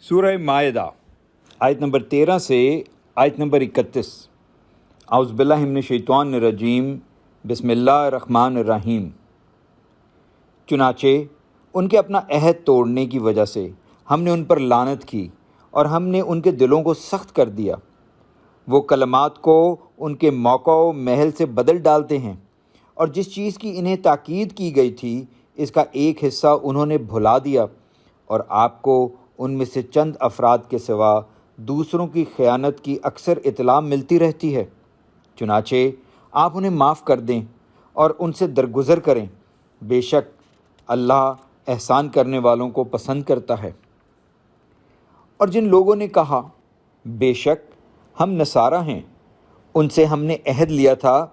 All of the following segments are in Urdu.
سورہ مائدہ آیت نمبر 13 سے آیت نمبر 31۔ اعوذ باللہ من الشیطان الرجیم، بسم اللہ الرحمن الرحیم۔ چنانچہ ان کے اپنا عہد توڑنے کی وجہ سے ہم نے ان پر لعنت کی اور ہم نے ان کے دلوں کو سخت کر دیا۔ وہ کلمات کو ان کے موقع و محل سے بدل ڈالتے ہیں، اور جس چیز کی انہیں تاکید کی گئی تھی اس کا ایک حصہ انہوں نے بھلا دیا، اور آپ کو ان میں سے چند افراد کے سوا دوسروں کی خیانت کی اکثر اطلاع ملتی رہتی ہے۔ چنانچہ آپ انہیں معاف کر دیں اور ان سے درگزر کریں، بے شک اللہ احسان کرنے والوں کو پسند کرتا ہے۔ اور جن لوگوں نے کہا بے شک ہم نصارہ ہیں، ان سے ہم نے عہد لیا تھا،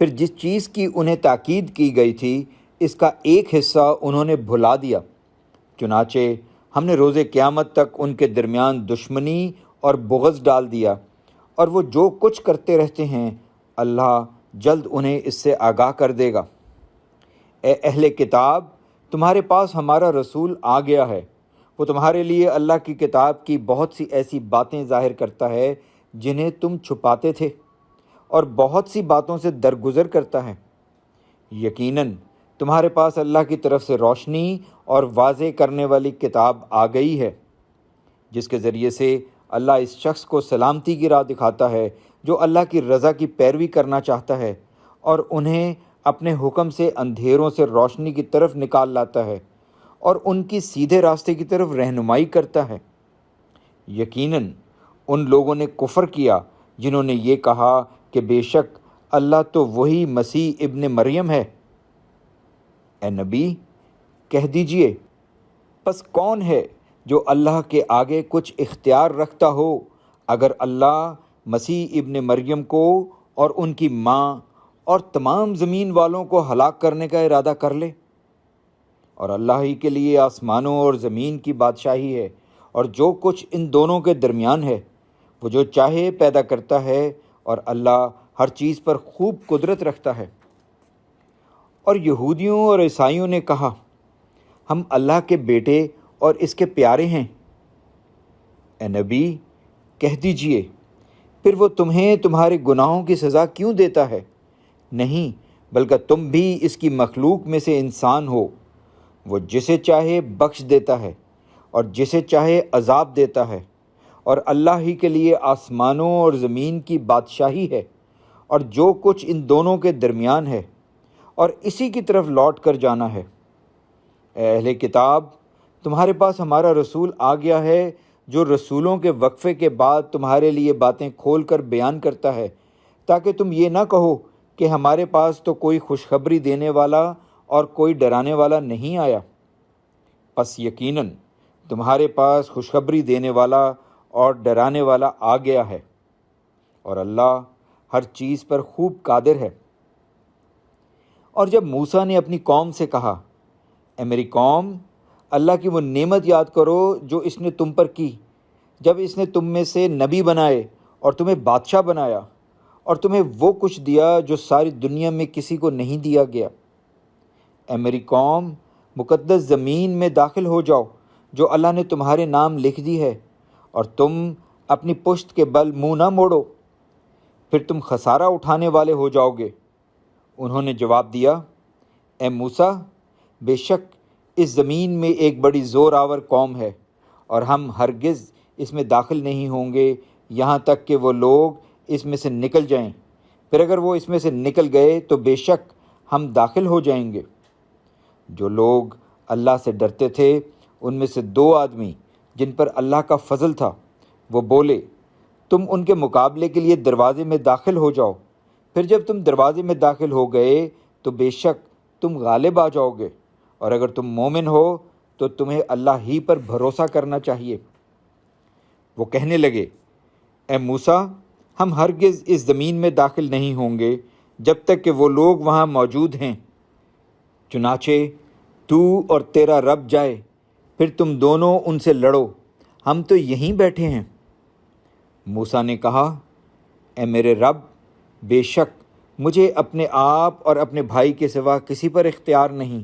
پھر جس چیز کی انہیں تاکید کی گئی تھی اس کا ایک حصہ انہوں نے بھلا دیا، چنانچہ ہم نے روز قیامت تک ان کے درمیان دشمنی اور بغض ڈال دیا، اور وہ جو کچھ کرتے رہتے ہیں اللہ جلد انہیں اس سے آگاہ کر دے گا۔ اے اہل کتاب، تمہارے پاس ہمارا رسول آ گیا ہے، وہ تمہارے لیے اللہ کی کتاب کی بہت سی ایسی باتیں ظاہر کرتا ہے جنہیں تم چھپاتے تھے، اور بہت سی باتوں سے درگزر کرتا ہے۔ یقیناً تمہارے پاس اللہ کی طرف سے روشنی اور واضح کرنے والی کتاب آ گئی ہے، جس کے ذریعے سے اللہ اس شخص کو سلامتی کی راہ دکھاتا ہے جو اللہ کی رضا کی پیروی کرنا چاہتا ہے، اور انہیں اپنے حکم سے اندھیروں سے روشنی کی طرف نکال لاتا ہے، اور ان کی سیدھے راستے کی طرف رہنمائی کرتا ہے۔ یقیناً ان لوگوں نے کفر کیا جنہوں نے یہ کہا کہ بے شک اللہ تو وہی مسیح ابن مریم ہے۔ اے نبی کہہ دیجئے، پس کون ہے جو اللہ کے آگے کچھ اختیار رکھتا ہو اگر اللہ مسیح ابن مریم کو اور ان کی ماں اور تمام زمین والوں کو ہلاک کرنے کا ارادہ کر لے؟ اور اللہ ہی کے لیے آسمانوں اور زمین کی بادشاہی ہے اور جو کچھ ان دونوں کے درمیان ہے، وہ جو چاہے پیدا کرتا ہے، اور اللہ ہر چیز پر خوب قدرت رکھتا ہے۔ اور یہودیوں اور عیسائیوں نے کہا ہم اللہ کے بیٹے اور اس کے پیارے ہیں۔ اے نبی کہہ دیجئے، پھر وہ تمہیں تمہارے گناہوں کی سزا کیوں دیتا ہے؟ نہیں، بلکہ تم بھی اس کی مخلوق میں سے انسان ہو۔ وہ جسے چاہے بخش دیتا ہے اور جسے چاہے عذاب دیتا ہے، اور اللہ ہی کے لیے آسمانوں اور زمین کی بادشاہی ہے اور جو کچھ ان دونوں کے درمیان ہے، اور اسی کی طرف لوٹ کر جانا ہے۔ اے اہل کتاب، تمہارے پاس ہمارا رسول آ گیا ہے جو رسولوں کے وقفے کے بعد تمہارے لیے باتیں کھول کر بیان کرتا ہے، تاکہ تم یہ نہ کہو کہ ہمارے پاس تو کوئی خوشخبری دینے والا اور کوئی ڈرانے والا نہیں آیا۔ پس یقیناً تمہارے پاس خوشخبری دینے والا اور ڈرانے والا آ گیا ہے، اور اللہ ہر چیز پر خوب قادر ہے۔ اور جب موسیٰ نے اپنی قوم سے کہا اے میری قوم، اللہ کی وہ نعمت یاد کرو جو اس نے تم پر کی، جب اس نے تم میں سے نبی بنائے اور تمہیں بادشاہ بنایا، اور تمہیں وہ کچھ دیا جو ساری دنیا میں کسی کو نہیں دیا گیا۔ اے میری قوم، مقدس زمین میں داخل ہو جاؤ جو اللہ نے تمہارے نام لکھ دی ہے، اور تم اپنی پشت کے بل منہ نہ موڑو، پھر تم خسارہ اٹھانے والے ہو جاؤ گے۔ انہوں نے جواب دیا اے موسیٰ، بے شک اس زمین میں ایک بڑی زور آور قوم ہے، اور ہم ہرگز اس میں داخل نہیں ہوں گے یہاں تک کہ وہ لوگ اس میں سے نکل جائیں، پھر اگر وہ اس میں سے نکل گئے تو بے شک ہم داخل ہو جائیں گے۔ جو لوگ اللہ سے ڈرتے تھے ان میں سے 2 آدمی جن پر اللہ کا فضل تھا، وہ بولے تم ان کے مقابلے کے لیے دروازے میں داخل ہو جاؤ، پھر جب تم دروازے میں داخل ہو گئے تو بے شک تم غالب آ جاؤ گے، اور اگر تم مومن ہو تو تمہیں اللہ ہی پر بھروسہ کرنا چاہیے۔ وہ کہنے لگے اے موسیٰ، ہم ہرگز اس زمین میں داخل نہیں ہوں گے جب تک کہ وہ لوگ وہاں موجود ہیں، چنانچہ تو اور تیرا رب جائے، پھر تم دونوں ان سے لڑو، ہم تو یہیں بیٹھے ہیں۔ موسیٰ نے کہا اے میرے رب، بے شک مجھے اپنے آپ اور اپنے بھائی کے سوا کسی پر اختیار نہیں،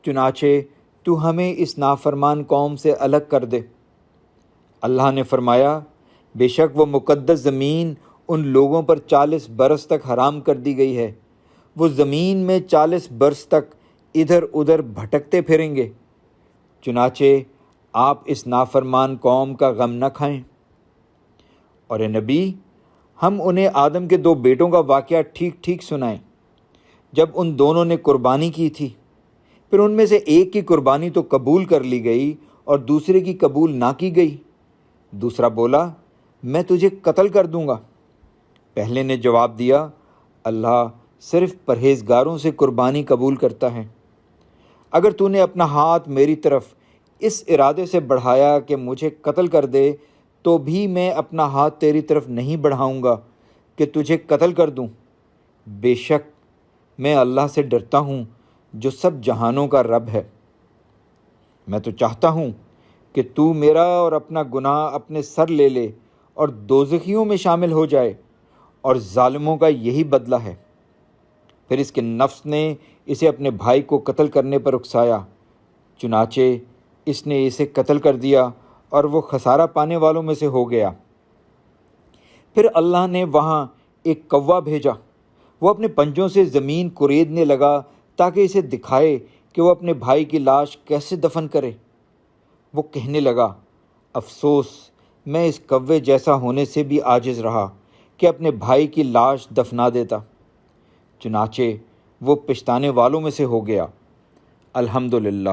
چنانچہ تو ہمیں اس نافرمان قوم سے الگ کر دے۔ اللہ نے فرمایا بے شک وہ مقدس زمین ان لوگوں پر 40 برس تک حرام کر دی گئی ہے، وہ زمین میں 40 برس تک ادھر ادھر بھٹکتے پھریں گے، چنانچہ آپ اس نافرمان قوم کا غم نہ کھائیں۔ اور اے نبی، ہم انہیں آدم کے 2 بیٹوں کا واقعہ ٹھیک ٹھیک سنائیں۔ جب ان دونوں نے قربانی کی تھی، پھر ان میں سے ایک کی قربانی تو قبول کر لی گئی اور دوسرے کی قبول نہ کی گئی۔ دوسرا بولا میں تجھے قتل کر دوں گا۔ پہلے نے جواب دیا اللہ صرف پرہیزگاروں سے قربانی قبول کرتا ہے۔ اگر تو نے اپنا ہاتھ میری طرف اس ارادے سے بڑھایا کہ مجھے قتل کر دے تو بھی میں اپنا ہاتھ تیری طرف نہیں بڑھاؤں گا کہ تجھے قتل کر دوں۔ بے شک میں اللہ سے ڈرتا ہوں جو سب جہانوں کا رب ہے۔ میں تو چاہتا ہوں کہ تو میرا اور اپنا گناہ اپنے سر لے لے اور دوزخیوں میں شامل ہو جائے، اور ظالموں کا یہی بدلہ ہے۔ پھر اس کے نفس نے اسے اپنے بھائی کو قتل کرنے پر اکسایا، چنانچہ اس نے اسے قتل کر دیا اور وہ خسارہ پانے والوں میں سے ہو گیا۔ پھر اللہ نے وہاں ایک کوا بھیجا، وہ اپنے پنجوں سے زمین کریدنے لگا تاکہ اسے دکھائے کہ وہ اپنے بھائی کی لاش کیسے دفن کرے۔ وہ کہنے لگا افسوس، میں اس کوے جیسا ہونے سے بھی عاجز رہا کہ اپنے بھائی کی لاش دفنا دیتا۔ چنانچہ وہ پچھتانے والوں میں سے ہو گیا۔ الحمدللہ۔